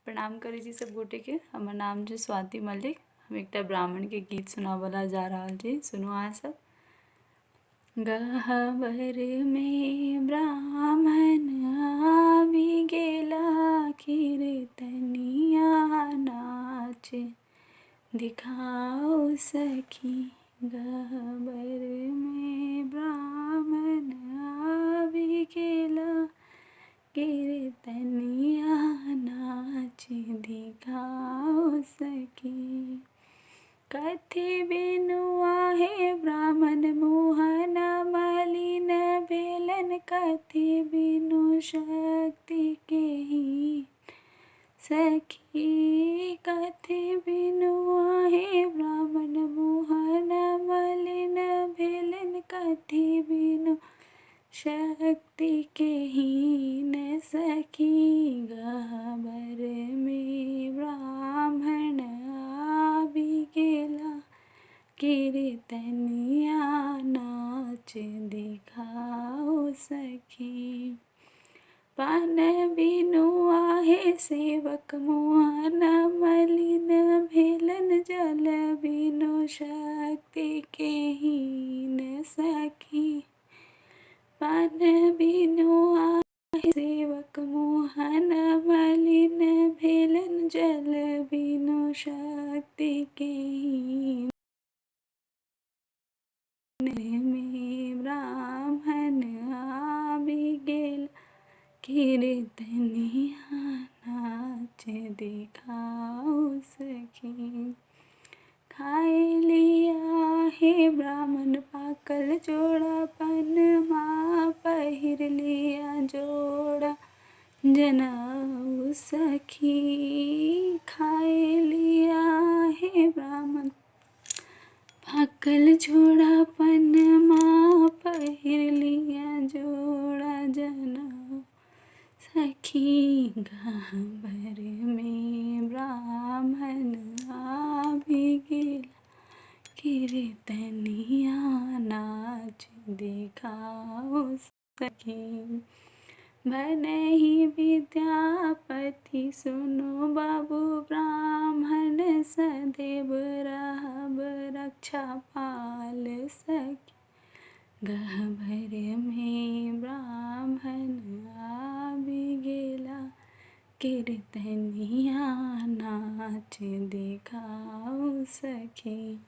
प्रणाम करी जी सब गोटे के। हमार नाम जी स्वाति मलिक। हम एक ब्राह्मण के गीत सुनावला जा रहा जी। सुनो आ सब। गहवर में ब्राह्मण आवी गेला, कीर्तनिया नाच दिखाओ सखी। गहवर में ब्राह्मण आवी गेला, कीर्तनिया नाच दिखाओ सखी। कथि बिनु आहे ब्राह्मण मोहन मलिन भेलन, कथि बिनु शक्ति केहि सखी। कथि बिनु आहे ब्राह्मण मोहन मलिन भेलन, कथि बिनु शक्ति केहि न सखी। गहवर में ब्राह्मण आवी गेला, कीर्तनिया नाच दिखाओ सखी। पान बिनु आहे सेवक मोहन मलिन भेलन, जल बिनु शक्ति केहि न सखी। पान बिनु आहे सेवक मोहन मलिन भेलन, जल बिनु शक्ति केहि। में ब्राह्मण आवी गेला, कीर्तनिया नाच दिखाओ सखी। खाए लिया हे ब्राह्मण पाकल जोड़ा, पनमा पहिर लिया जोड़ा जनेऊ सखी। खाए लिया हे ब्राह्मण पाकल जोड़ा, पनमा पहिर लिया जोड़ा जनेऊ सखी। गहवर में ब्राह्मण आवी गेला, कीर्तनिया नाच दिखाओ सखी। बनहि विद्यापति सुनो बाबू, ब्राह्मण सदैव रहब रक्षा पाल सखी। गहवर में ब्राह्मण आवी गेला, कीर्तनिया नाच दिखाओ सखी।